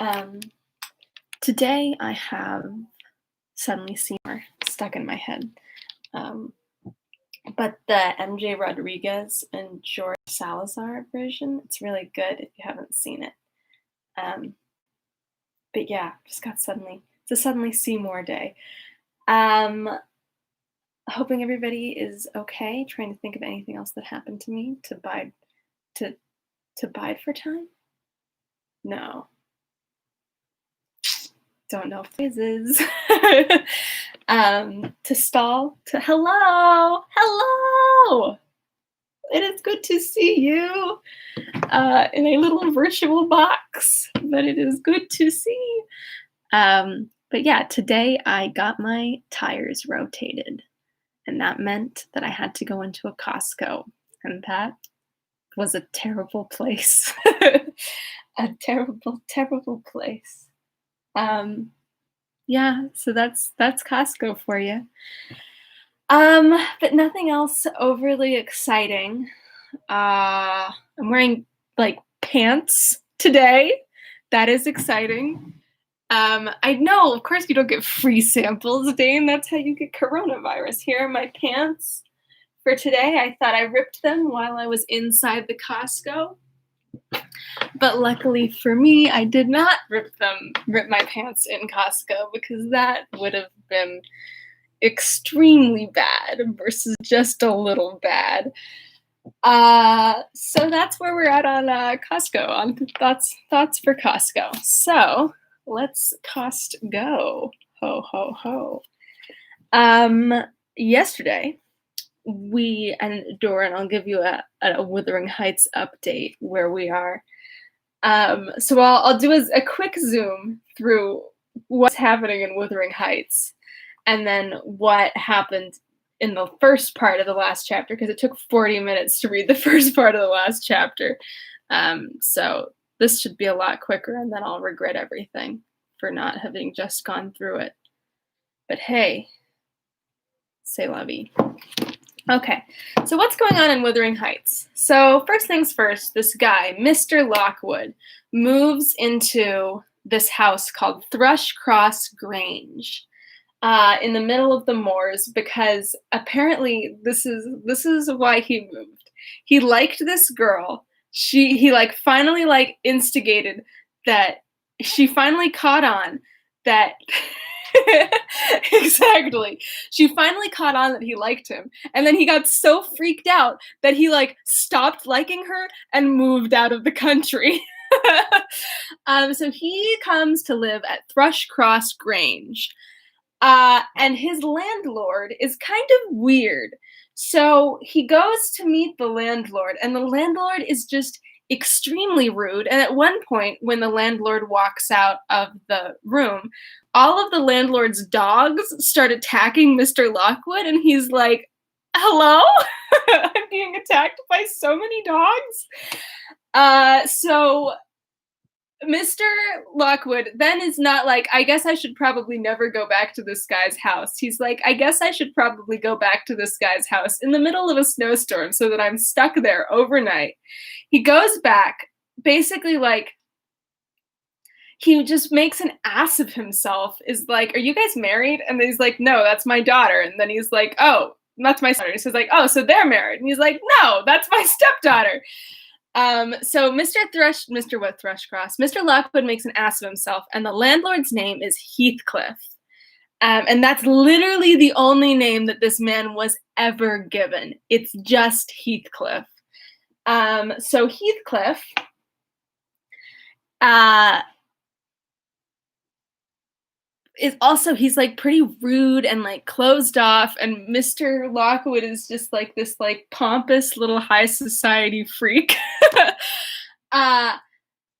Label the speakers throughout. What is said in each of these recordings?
Speaker 1: Um, Today I have Suddenly Seymour stuck in my head. But the MJ Rodriguez and George Salazar version, it's really good if you haven't seen it. But yeah, just got it's a Suddenly Seymour day. Hoping everybody is okay, trying to think of anything else that happened to me to bide for time. No. Don't know phrases. To stall, to hello. It is good to see you in a little virtual box, but it is good to see. But yeah, today I got my tires rotated, and that meant that I had to go into a Costco, and that was a terrible place. A terrible place. Yeah, so that's Costco for you. But nothing else overly exciting. I'm wearing like pants today. That is exciting. I know, of course, you don't get free samples, Dane. That's how you get coronavirus. Here are my pants for today. I thought I ripped them while I was inside the Costco. But luckily for me, I did not rip my pants in Costco, because that would have been extremely bad versus just a little bad. So that's where we're at on Costco, on thoughts for Costco. So let's Cost go. Ho, ho, ho. Yesterday, and Doran, I'll give you a Wuthering Heights update where we are. So I'll do a quick zoom through what's happening in Wuthering Heights, and then what happened in the first part of the last chapter, because it took 40 minutes to read the first part of the last chapter. So this should be a lot quicker, and then I'll regret everything for not having just gone through it. But hey, c'est la vie. Okay, so what's going on in Wuthering Heights? So first things first, this guy, Mr. Lockwood, moves into this house called Thrushcross Grange in the middle of the moors, because apparently this is why he moved. He liked this girl. He finally instigated that. She finally caught on that. Exactly. She finally caught on that he liked him, and then he got so freaked out that he stopped liking her and moved out of the country. So he comes to live at Thrushcross Grange, and his landlord is kind of weird. So he goes to meet the landlord, and the landlord is just extremely rude. And at one point, when the landlord walks out of the room, all of the landlord's dogs start attacking Mr. Lockwood, and he's like, hello? I'm being attacked by so many dogs. So Mr. Lockwood then is not like, I guess I should probably never go back to this guy's house. He's like, I guess I should probably go back to this guy's house in the middle of a snowstorm so that I'm stuck there overnight. He goes back, basically he just makes an ass of himself, is like, are you guys married? And then he's like, no, that's my daughter. And then he's like, oh, that's my daughter. He says oh, so they're married. And he's like, no, that's my stepdaughter. So Mr. Lockwood makes an ass of himself, and the landlord's name is Heathcliff. And that's literally the only name that this man was ever given. It's just Heathcliff. So Heathcliff, is also, he's pretty rude and closed off, and Mr. Lockwood is just this pompous little high society freak.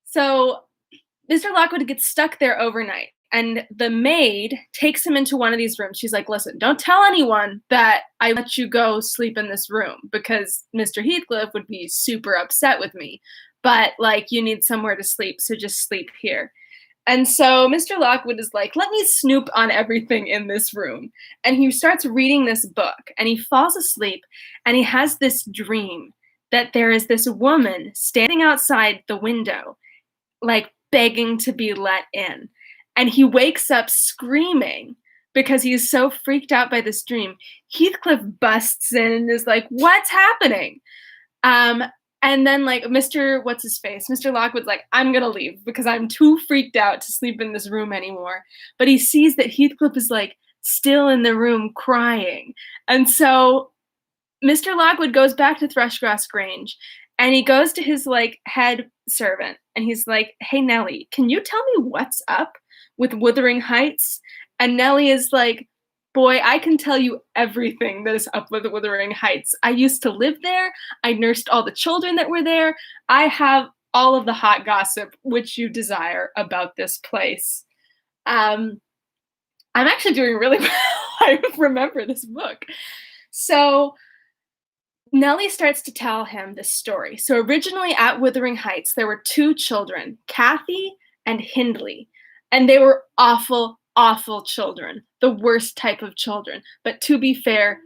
Speaker 1: So Mr. Lockwood gets stuck there overnight, and the maid takes him into one of these rooms. She's like, listen, don't tell anyone that I let you go sleep in this room, because Mr. Heathcliff would be super upset with me, but you need somewhere to sleep, so just sleep here. And so Mr. Lockwood is like, let me snoop on everything in this room. And he starts reading this book, and he falls asleep, and he has this dream that there is this woman standing outside the window, begging to be let in. And he wakes up screaming because he's so freaked out by this dream. Heathcliff busts in and is like, "What's happening?" Um, and then like Mr. What's his face? Mr. Lockwood's like, "I'm gonna leave because I'm too freaked out to sleep in this room anymore." But he sees that Heathcliff is like still in the room crying. And so Mr. Lockwood goes back to Thrushgrass Grange and he goes to his like head servant and he's like, "Hey Nellie, can you tell me what's up with Wuthering Heights?" And Nellie is like, "Boy, I can tell you everything that is up with Wuthering Heights. I used to live there. I nursed all the children that were there. I have all of the hot gossip which you desire about this place." I'm actually doing really well. I remember this book. So Nellie starts to tell him this story. So originally at Wuthering Heights, there were two children, Cathy and Hindley, and they were awful, awful children, the worst type of children. But to be fair,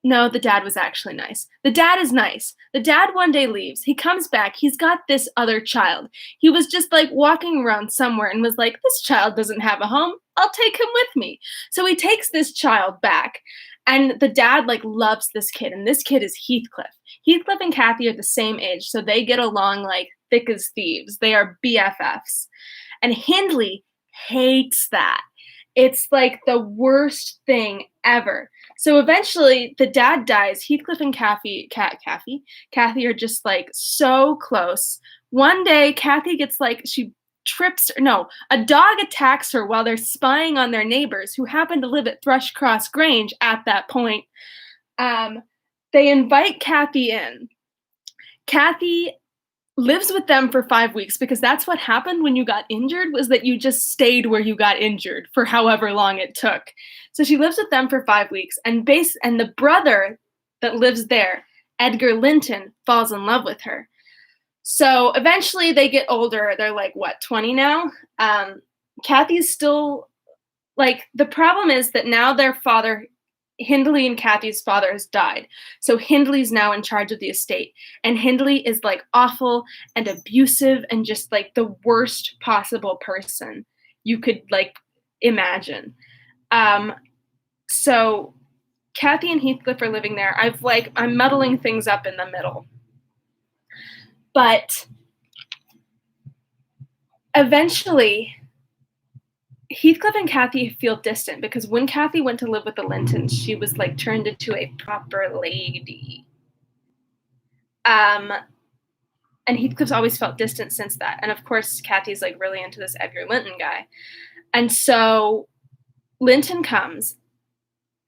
Speaker 1: no, the dad was actually nice. The dad is nice. The dad one day leaves. He comes back. He's got this other child. He was just like walking around somewhere and was like, "This child doesn't have a home. I'll take him with me." So he takes this child back. And the dad like loves this kid, and this kid is Heathcliff. Heathcliff and Cathy are the same age, so they get along like thick as thieves. They are BFFs. And Hindley hates that. It's like the worst thing ever. So eventually the dad dies. Heathcliff and Cathy are just like so close. One day Cathy gets like a dog attacks her while they're spying on their neighbors who happen to live at Thrushcross Grange at that point. They invite Cathy in. Cathy lives with them for 5 weeks because that's what happened when you got injured, was that you just stayed where you got injured for however long it took. So she lives with them for 5 weeks, and the brother that lives there, Edgar Linton, falls in love with her. So eventually they get older. They're like, what, 20 now? Cathy's still like, the problem is that now their father, Hindley and Cathy's father, has died. So Hindley's now in charge of the estate. And Hindley is like awful and abusive and just like the worst possible person you could like imagine. So Cathy and Heathcliff are living there. I'm muddling things up in the middle. But eventually, Heathcliff and Cathy feel distant because when Cathy went to live with the Lintons, she was like turned into a proper lady. And Heathcliff's always felt distant since that. And of course, Cathy's like really into this Edgar Linton guy. And so Linton comes,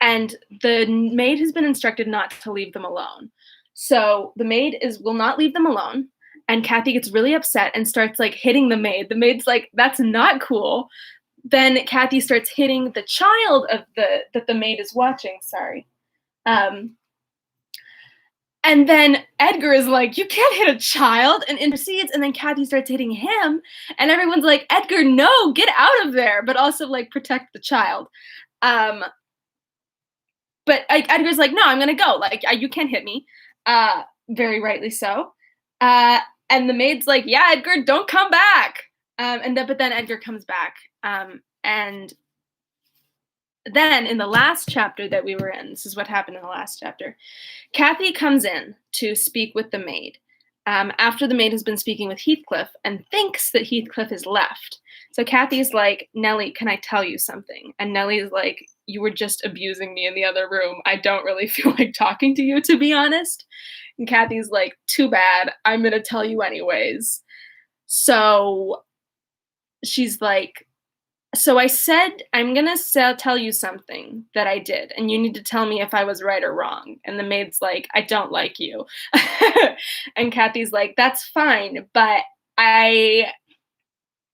Speaker 1: and the maid has been instructed not to leave them alone. So the maid will not leave them alone. And Cathy gets really upset and starts like hitting the maid. The maid's like, "That's not cool." Then Cathy starts hitting the child that the maid is watching. Sorry. And then Edgar is like, "You can't hit a child," and intercedes. And then Cathy starts hitting him. And everyone's like, "Edgar, no, get out of there." But also like protect the child. But Edgar's like, "No, I'm going to go. Like, you can't hit me." Very rightly so. And the maid's like, "Yeah, Edgar, don't come back." But then Edgar comes back. And then in the last chapter that we were in, this is what happened in the last chapter. Cathy comes in to speak with the maid after the maid has been speaking with Heathcliff and thinks that Heathcliff is left. So Cathy's like, "Nellie, can I tell you something?" And Nellie's like, "You were just abusing me in the other room. I don't really feel like talking to you, to be honest." And Cathy's like, "Too bad. I'm going to tell you anyways." So she's like, "So I said, I'm going to tell you something that I did, and you need to tell me if I was right or wrong." And the maid's like, "I don't like you." And Cathy's like, "That's fine, but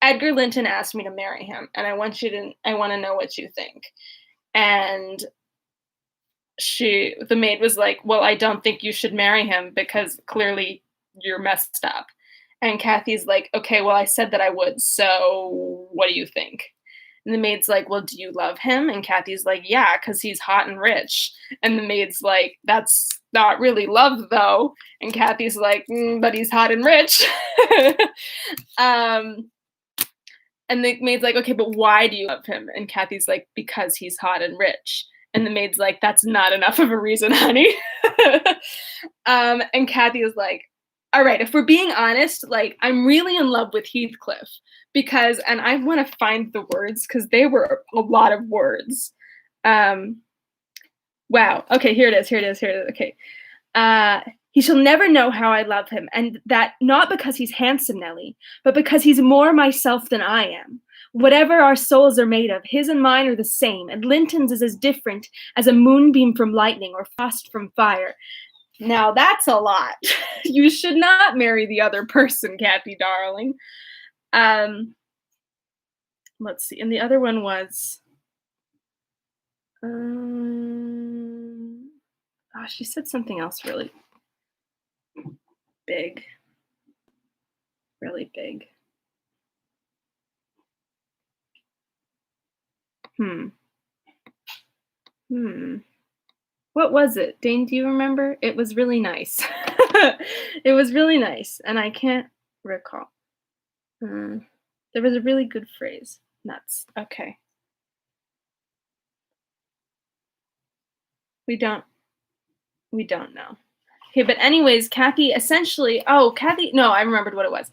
Speaker 1: Edgar Linton asked me to marry him, and I want to know what you think." And the maid was like, "Well, I don't think you should marry him because clearly you're messed up." And Cathy's like, "Okay, well, I said that I would, so what do you think?" And the maid's like, "Well, do you love him?" And Cathy's like, "Yeah, because he's hot and rich." And the maid's like, "That's not really love, though." And Cathy's like, "But he's hot and rich." And the maid's like, "Okay, but why do you love him?" And Cathy's like, "Because he's hot and rich." And the maid's like, "That's not enough of a reason, honey." And Cathy is like, "All right, if we're being honest, like, I'm really in love with Heathcliff because," and I want to find the words because they were a lot of words. Um, wow. Okay, here it is. Here it is. Here it is. Okay. Uh, he shall never know how I love him, and that not because he's handsome, Nelly, but because he's more myself than I am. Whatever our souls are made of, his and mine are the same, and Linton's is as different as a moonbeam from lightning or frost from fire. Now that's a lot. You should not marry the other person, Cathy, darling. Um, let's see. And the other one was, oh, she said something else really big, really big. Hmm. Hmm. What was it? Dane, do you remember? It was really nice. It was really nice, and I can't recall. Mm, there was a really good phrase. Nuts. Okay. We don't we don't know. Okay, but anyways, Cathy essentially, oh, Cathy, no, I remembered what it was.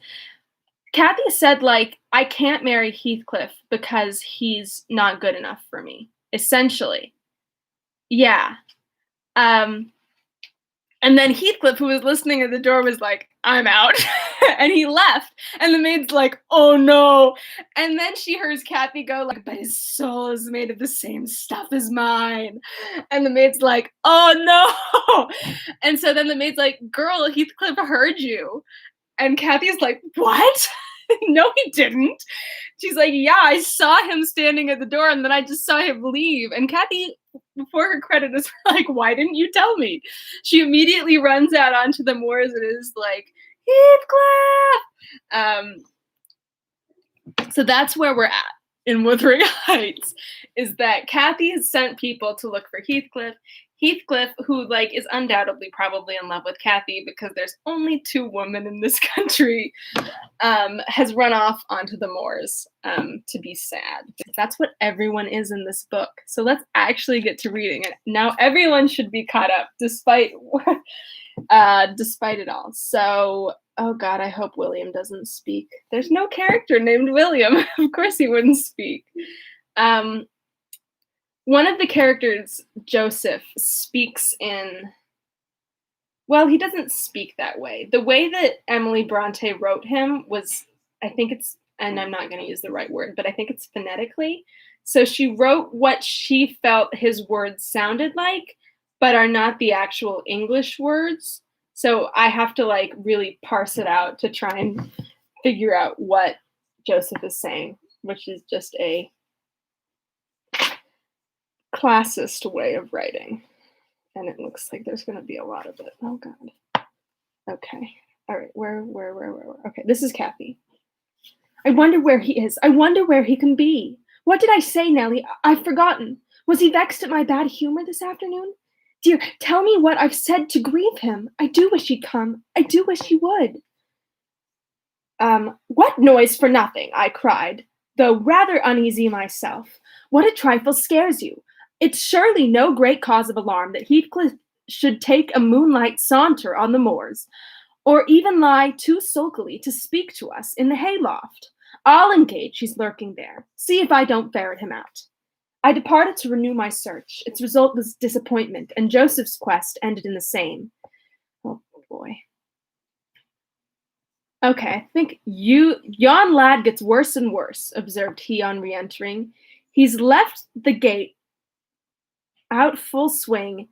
Speaker 1: Cathy said, like, I can't marry Heathcliff because he's not good enough for me. Essentially. Yeah. Um, And then Heathcliff, who was listening at the door, was like, I'm out. And he left. And the maid's like, oh no. And then she hears Cathy go, like, but his soul is made of the same stuff as mine. And the maid's like, oh no. And so then the maid's like, girl, Heathcliff heard you. And Cathy's like, what? No, he didn't. She's like, yeah, I saw him standing at the door and then I just saw him leave. And Cathy, before her credit, is like, why didn't you tell me? She immediately runs out onto the moors and is like, Heathcliff! So that's where we're at in Wuthering Heights, is that Cathy has sent people to look for Heathcliff. Heathcliff, who like is undoubtedly probably in love with Cathy because there's only 2 women in this country, has run off onto the moors to be sad. That's what everyone is in this book. So let's actually get to reading it. Now everyone should be caught up despite despite it all. So, oh God, I hope William doesn't speak. There's no character named William. Of course he wouldn't speak. One of the characters, Joseph, speaks in, well, he doesn't speak that way. The way that Emily Bronte wrote him was, I think it's, and I'm not going to use the right word, but I think it's phonetically. So she wrote what she felt his words sounded like, but are not the actual English words. So I have to like really parse it out to try and figure out what Joseph is saying, which is just a classist way of writing. And it looks like there's going to be a lot of it. Oh God. Okay. All right. Where? Okay. This is Cathy. I wonder where he is. I wonder where he can be. What did I say, Nellie? I've forgotten. Was he vexed at my bad humor this afternoon? Dear, tell me what I've said to grieve him. I do wish he'd come. I do wish he would. What noise for nothing? I cried, though rather uneasy myself. What a trifle scares you. It's surely no great cause of alarm that Heathcliff should take a moonlight saunter on the moors, or even lie too sulkily to speak to us in the hayloft. I'll engage he's lurking there. See if I don't ferret him out. I departed to renew my search. Its result was disappointment, and Joseph's quest ended in the same. Oh boy. Okay, I think yon lad gets worse and worse, observed he on re-entering. He's left the gate out full swing,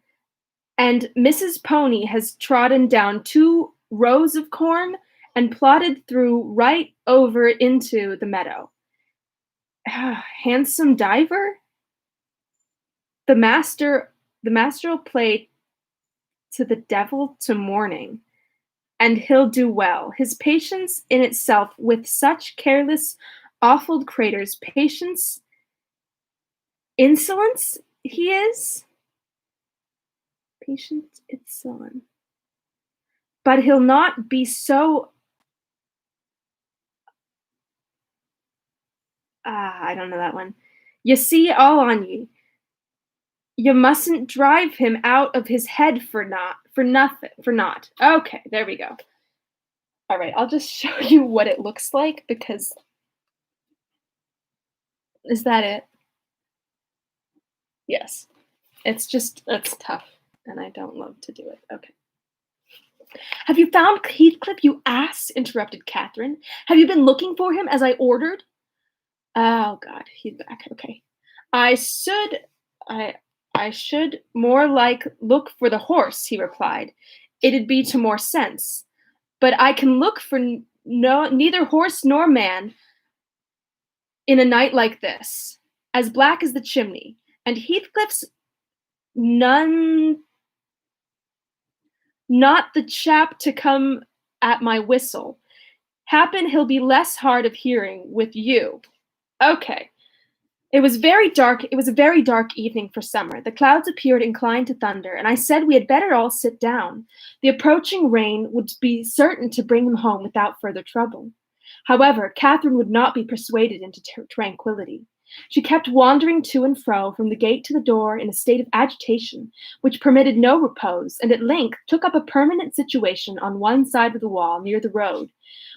Speaker 1: and Mrs. Pony has trodden down 2 rows of corn and plodded through right over into the meadow. Handsome diver? The master'll play to the devil to morning, and he'll do well. His patience in itself with such careless, offald craters, patience, insolence he is. Patient insolent. But he'll not be so I don't know that one. You see, all on ye. You mustn't drive him out of his head for nothing, for naught. Okay, there we go. All right, I'll just show you what it looks like because is that it? Yes. It's tough, and I don't love to do it. Okay. Have you found Heathcliff, you ass? Interrupted Catherine. Have you been looking for him as I ordered? Oh God, he's back. Okay. I should I I should more like look for the horse, he replied. It'd be to more sense. But I can look for no neither horse nor man in a night like this, as black as the chimney, and Heathcliff's none not the chap to come at my whistle. Happen he'll be less hard of hearing with you. Okay. It was very dark. It was a very dark evening for summer. The clouds appeared inclined to thunder, and I said we had better all sit down. The approaching rain would be certain to bring him home without further trouble. However, Catherine would not be persuaded into tranquillity. She kept wandering to and fro from the gate to the door in a state of agitation which permitted no repose, and at length took up a permanent situation on one side of the wall near the road,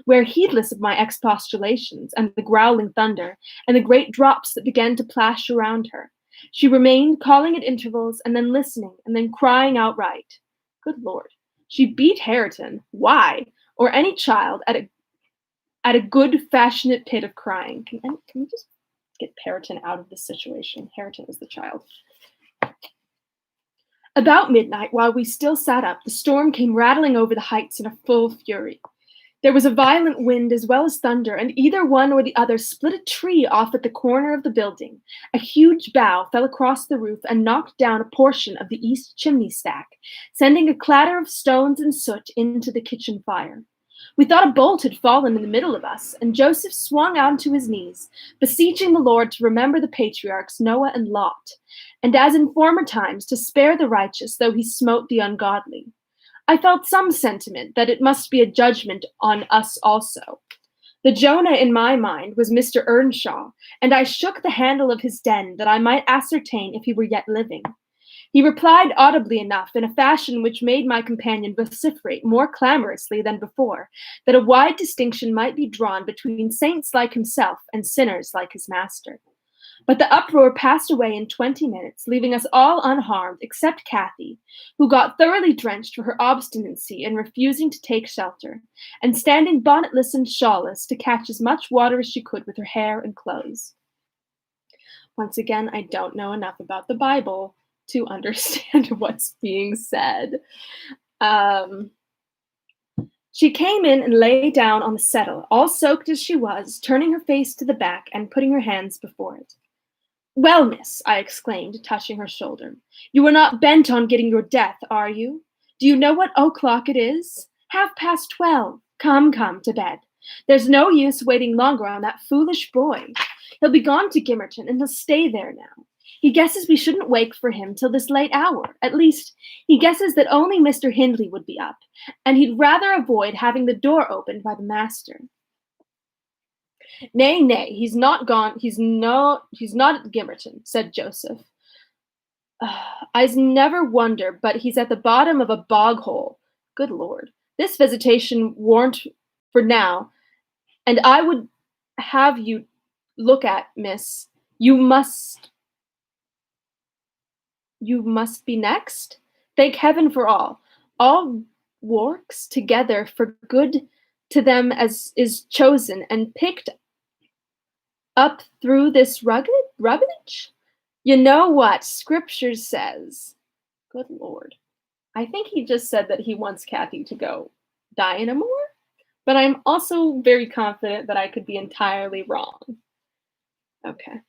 Speaker 1: where, heedless of my expostulations and the growling thunder and the great drops that began to plash around her, she remained calling at intervals and then listening and then crying outright. Good Lord. She beat Hareton. Why? Or any child at a good fashionate pit of crying. Can we just get Hareton out of this situation? Hareton is the child. About midnight, while we still sat up, the storm came rattling over the heights in a full fury. There was a violent wind as well as thunder, and either one or the other split a tree off at the corner of the building. A huge bough fell across the roof and knocked down a portion of the east chimney stack, sending a clatter of stones and soot into the kitchen fire. We thought a bolt had fallen in the middle of us, and Joseph swung onto his knees, beseeching the Lord to remember the patriarchs Noah and Lot, and as in former times to spare the righteous, though he smote the ungodly. I felt some sentiment that it must be a judgment on us also. The Jonah in my mind was Mr. Earnshaw, and I shook the handle of his den that I might ascertain if he were yet living. He replied audibly enough, in a fashion which made my companion vociferate more clamorously than before, that a wide distinction might be drawn between saints like himself and sinners like his master. But the uproar passed away in 20 minutes, leaving us all unharmed except Cathy, who got thoroughly drenched for her obstinacy in refusing to take shelter, and standing bonnetless and shawlless to catch as much water as she could with her hair and clothes. Once again, I don't know enough about the Bible to understand what's being said. She came in and lay down on the settle, all soaked as she was, turning her face to the back and putting her hands before it. Well, miss, I exclaimed, touching her shoulder, you are not bent on getting your death, are you? Do you know what o'clock it is? 12:30. Come, to bed. There's no use waiting longer on that foolish boy. He'll be gone to Gimmerton, and he'll stay there now. He guesses we shouldn't wake for him till this late hour. At least, he guesses that only Mr. Hindley would be up, and he'd rather avoid having the door opened by the master. Nay, he's not gone. He's not at Gimmerton, said Joseph. I's never wonder, but he's at the bottom of a bog hole. Good Lord. This visitation warn't for now, and I would have you look at, miss. You must be next? Thank heaven for all. All works together for good to them as is chosen and picked up through this rubbish? You know what Scripture says. Good Lord. I think he just said that he wants Cathy to go die in a moor, but I'm also very confident that I could be entirely wrong. Okay.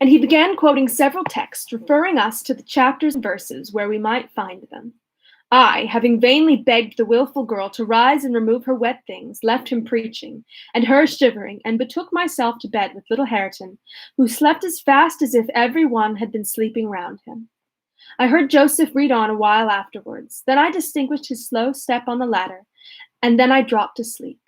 Speaker 1: And he began quoting several texts, referring us to the chapters and verses where we might find them. I, having vainly begged the wilful girl to rise and remove her wet things, left him preaching, and her shivering, and betook myself to bed with little Hareton, who slept as fast as if every one had been sleeping round him. I heard Joseph read on a while afterwards. Then I distinguished his slow step on the ladder, and then I dropped asleep.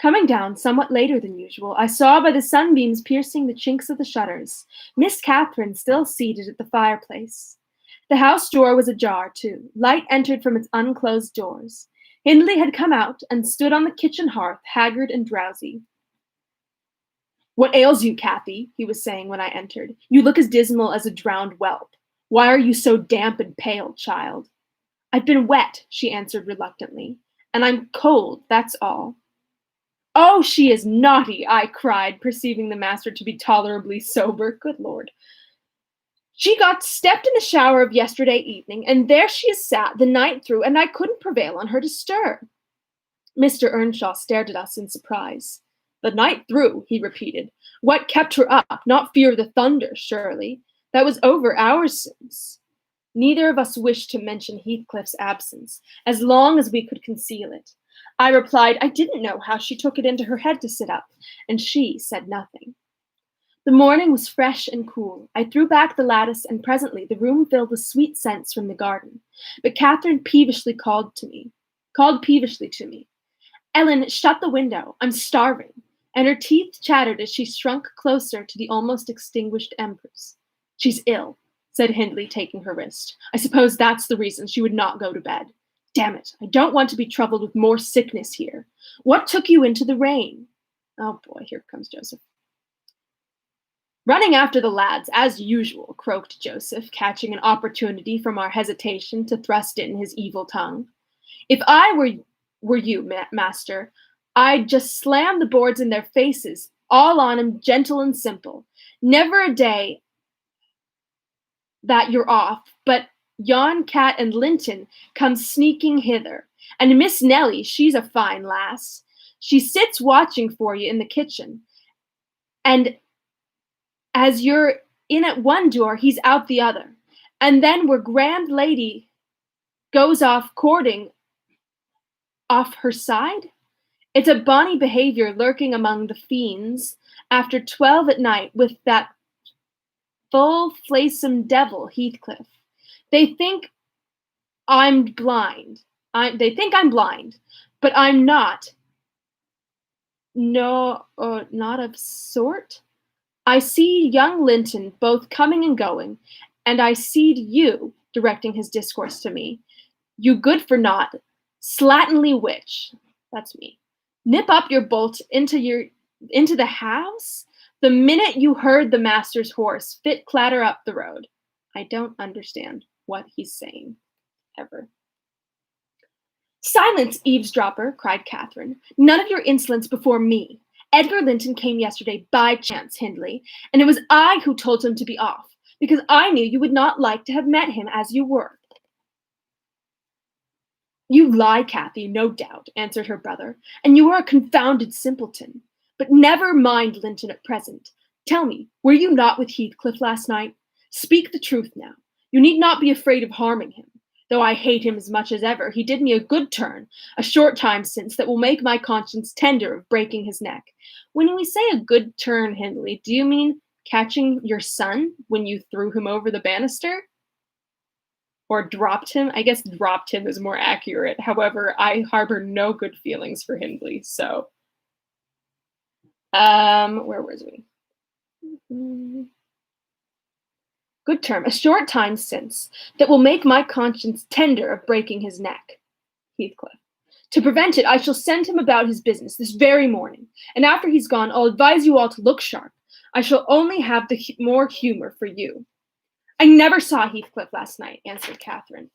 Speaker 1: Coming down somewhat later than usual, I saw by the sunbeams piercing the chinks of the shutters, Miss Catherine still seated at the fireplace. The house door was ajar, too. Light entered from its unclosed doors. Hindley had come out and stood on the kitchen hearth, haggard and drowsy. "What ails you, Cathy?" he was saying when I entered. "You look as dismal as a drowned whelp. Why are you so damp and pale, child?" "I've been wet," she answered reluctantly, "and I'm cold, that's all." "Oh, she is naughty!" I cried, perceiving the master to be tolerably sober. Good Lord. "She got stepped in the shower of yesterday evening, and there she has sat the night through, and I couldn't prevail on her to stir." Mr. Earnshaw stared at us in surprise. "The night through," he repeated. "What kept her up? Not fear of the thunder, surely. That was over hours since." Neither of us wished to mention Heathcliff's absence, as long as we could conceal it. I replied I didn't know how she took it into her head to sit up, and she said nothing. The morning was fresh and cool. I threw back the lattice, and presently the room filled with sweet scents from the garden. But Catherine called peevishly to me. "Ellen, shut the window. I'm starving." And her teeth chattered as she shrunk closer to the almost extinguished embers. "She's ill," said Hindley, taking her wrist. "I suppose that's the reason she would not go to bed. Damn it, I don't want to be troubled with more sickness here. What took you into the rain?" Oh boy, here comes Joseph. "Running after the lads, as usual," croaked Joseph, catching an opportunity from our hesitation to thrust in his evil tongue. "If I were you, master, I'd just slam the boards in their faces, all on 'em, gentle and simple. Never a day that you're off, but yon cat and Linton come sneaking hither. And Miss Nelly, she's a fine lass. She sits watching for you in the kitchen. And as you're in at one door, he's out the other. And then where grand lady goes off courting off her side, it's a bonny behaviour lurking among the fiends after 12 at night with that full flaysome devil Heathcliff. They think I'm blind. They think I'm blind, but I'm not. No, not of sort. I see young Linton both coming and going, and I seed you," directing his discourse to me, "you good for naught, slatternly witch," that's me, "nip up your bolt into the house the minute you heard the master's horse fit clatter up the road." I don't understand what he's saying, ever. "Silence, eavesdropper!" cried Catherine. "None of your insolence before me. Edgar Linton came yesterday by chance, Hindley, and it was I who told him to be off, because I knew you would not like to have met him as you were." "You lie, Cathy, no doubt," answered her brother, "and you are a confounded simpleton. But never mind Linton at present. Tell me, were you not with Heathcliff last night? Speak the truth now. You need not be afraid of harming him. Though I hate him as much as ever, he did me a good turn a short time since that will make my conscience tender of breaking his neck." When we say a good turn, Hindley, do you mean catching your son when you threw him over the banister? Or dropped him? I guess dropped him is more accurate. However, I harbor no good feelings for Hindley, so. Where was we? Good term, a short time since, that will make my conscience tender of breaking his neck. Heathcliff. To prevent it, I shall send him about his business this very morning, and after he's gone, I'll advise you all to look sharp. I shall only have the more humour for you. "I never saw Heathcliff last night," answered Catherine,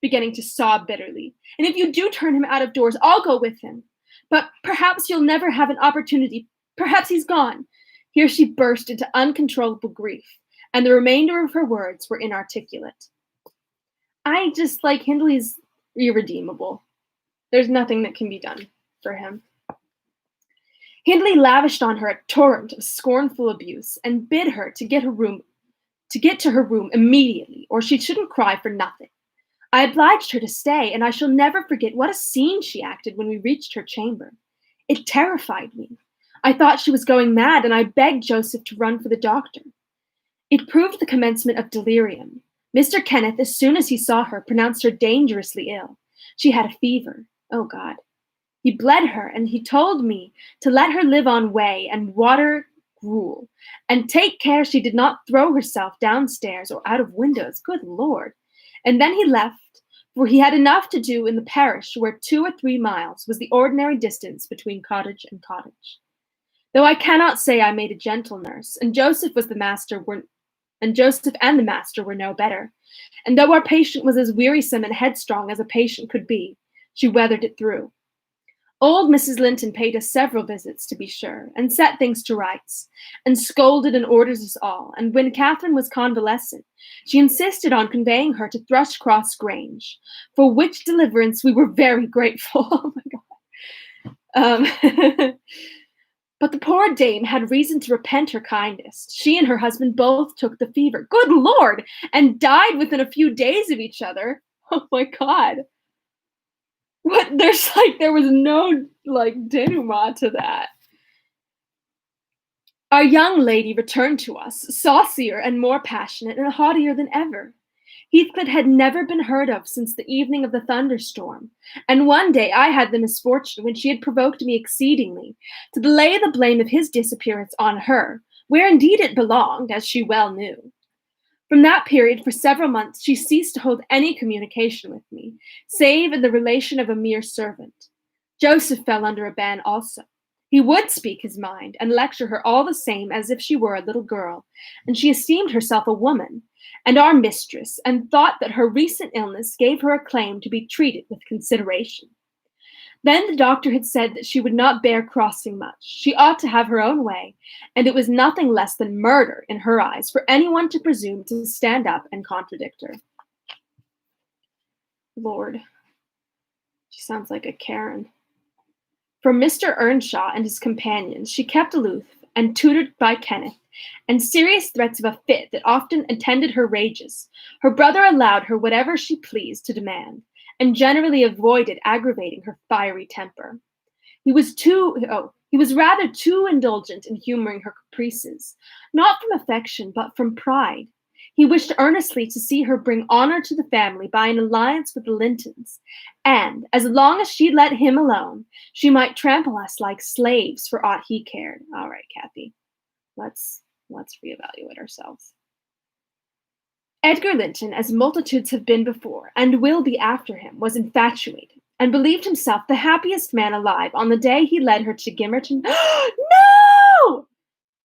Speaker 1: beginning to sob bitterly. "And if you do turn him out of doors, I'll go with him. But perhaps you'll never have an opportunity. Perhaps he's gone." Here she burst into uncontrollable grief, and the remainder of her words were inarticulate. I just like Hindley's irredeemable. There's nothing that can be done for him. Hindley lavished on her a torrent of scornful abuse, and bid her to get to her room immediately, or she shouldn't cry for nothing. I obliged her to stay, and I shall never forget what a scene she acted when we reached her chamber. It terrified me. I thought she was going mad, and I begged Joseph to run for the doctor. It proved the commencement of delirium. Mr. Kenneth, as soon as he saw her, pronounced her dangerously ill. She had a fever. Oh, God. He bled her, and he told me to let her live on whey and water gruel, and take care she did not throw herself downstairs or out of windows. Good Lord. And then he left, for he had enough to do in the parish where 2 or 3 miles was the ordinary distance between cottage and cottage. Though I cannot say I made a gentle nurse, and Joseph and the master were no better. And though our patient was as wearisome and headstrong as a patient could be, she weathered it through. Old Mrs. Linton paid us several visits, to be sure, and set things to rights, and scolded and ordered us all, and when Catherine was convalescent, she insisted on conveying her to Thrushcross Grange, for which deliverance we were very grateful. Oh my God. But the poor dame had reason to repent her kindness. She and her husband both took the fever. Good Lord! And died within a few days of each other. Oh my God. What? There was no, denouement to that. Our young lady returned to us, saucier and more passionate and haughtier than ever. Heathcliff had never been heard of since the evening of the thunderstorm, and one day I had the misfortune, when she had provoked me exceedingly, to lay the blame of his disappearance on her, where indeed it belonged, as she well knew. From that period, for several months, she ceased to hold any communication with me, save in the relation of a mere servant. Joseph fell under a ban also. He would speak his mind, and lecture her all the same as if she were a little girl, and she esteemed herself a woman, and our mistress, and thought that her recent illness gave her a claim to be treated with consideration. Then the doctor had said that she would not bear crossing much. She ought to have her own way, and it was nothing less than murder in her eyes for anyone to presume to stand up and contradict her. Lord, she sounds like a Karen. From Mr. Earnshaw and his companions, she kept aloof, and tutored by Kenneth, and serious threats of a fit that often attended her rages. Her brother allowed her whatever she pleased to demand, and generally avoided aggravating her fiery temper. He was rather too indulgent in humoring her caprices, not from affection, but from pride. He wished earnestly to see her bring honor to the family by an alliance with the Lintons, and, as long as she let him alone, she might trample us like slaves for aught he cared. All right, Cathy, let's reevaluate ourselves. Edgar Linton, as multitudes have been before, and will be after him, was infatuated, and believed himself the happiest man alive on the day he led her to Gimmerton. No!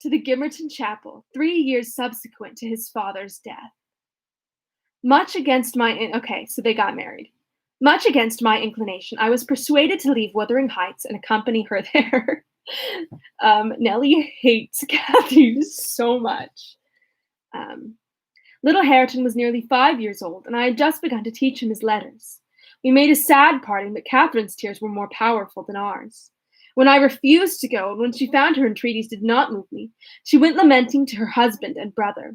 Speaker 1: To the Gimmerton Chapel, 3 years subsequent to his father's death. Much against my so they got married. Much against my inclination, I was persuaded to leave Wuthering Heights and accompany her there. Nellie hates Cathy so much. Little Hareton was nearly 5 years old, and I had just begun to teach him his letters. We made a sad parting, but Catherine's tears were more powerful than ours. When I refused to go, and when she found her entreaties did not move me, she went lamenting to her husband and brother.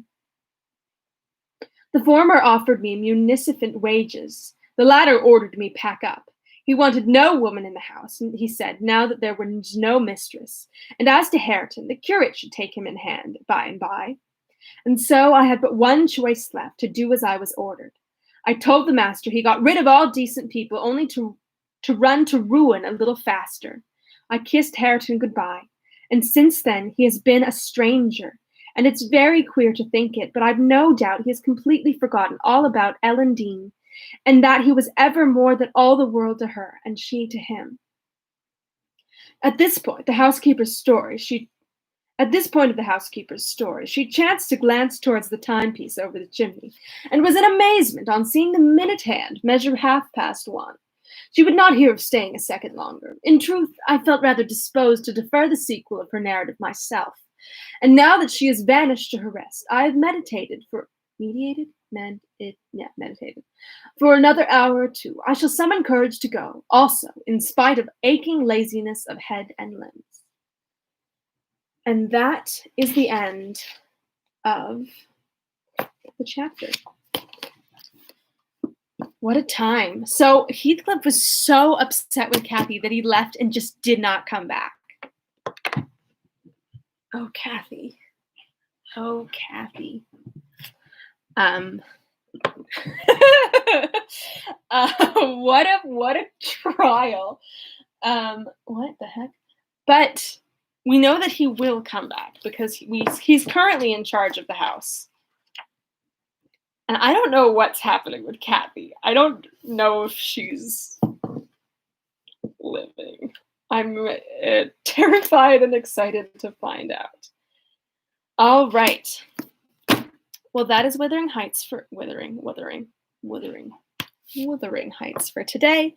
Speaker 1: The former offered me munificent wages. The latter ordered me pack up. He wanted no woman in the house, he said, now that there was no mistress. And as to Hareton, the curate should take him in hand by and by. And so I had but one choice left, to do as I was ordered. I told the master he got rid of all decent people only to run to ruin a little faster. I kissed Hareton goodbye, and since then he has been a stranger, and it's very queer to think it, but I've no doubt he has completely forgotten all about Ellen Dean, and that he was ever more than all the world to her, and she to him. At this point of the housekeeper's story, she chanced to glance towards the timepiece over the chimney, and was in amazement on seeing the minute hand measure 1:30. She would not hear of staying a second longer. In truth, I felt rather disposed to defer the sequel of her narrative myself, and now that she has vanished to her rest, I have meditated for another hour or two. I shall summon courage to go, also, in spite of aching laziness of head and limbs. And that is the end of the chapter. What a time. So Heathcliff was so upset with Cathy that he left and just did not come back. Oh, Cathy. Oh, Cathy. What a trial. What the heck? But we know that he will come back because he's currently in charge of the house. And I don't know what's happening with Cathy. I don't know if she's living. I'm terrified and excited to find out. All right. Well, that is Wuthering Heights for Wuthering Heights for today.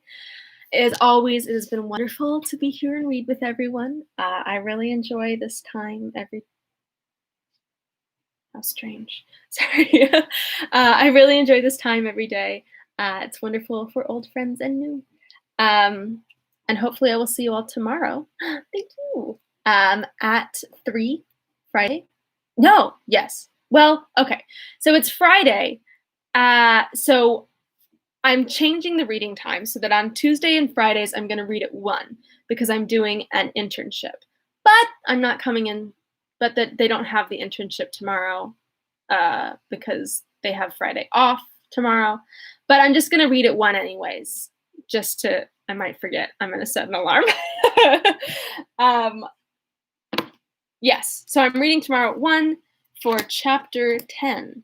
Speaker 1: As always, it has been wonderful to be here and read with everyone. I really enjoy this time how strange. Sorry. I really enjoy this time every day. It's wonderful for old friends and new. And hopefully I will see you all tomorrow. Thank you. At 3 Friday. No, yes. Well, okay. So it's Friday. So I'm changing the reading time so that on Tuesday and Fridays, I'm going to read at 1 because I'm doing an internship. But I'm not coming in, but that they don't have the internship tomorrow because they have Friday off tomorrow. But I'm just going to read at 1 anyways, I might forget. I'm going to set an alarm. Yes, so I'm reading tomorrow at 1 for chapter 10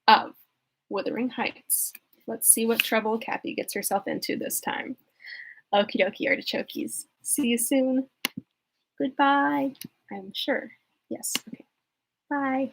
Speaker 1: of Wuthering Heights. Let's see what trouble Cathy gets herself into this time. Okie dokie, artichokes. See you soon. Goodbye. I'm sure. Yes. Okay. Bye.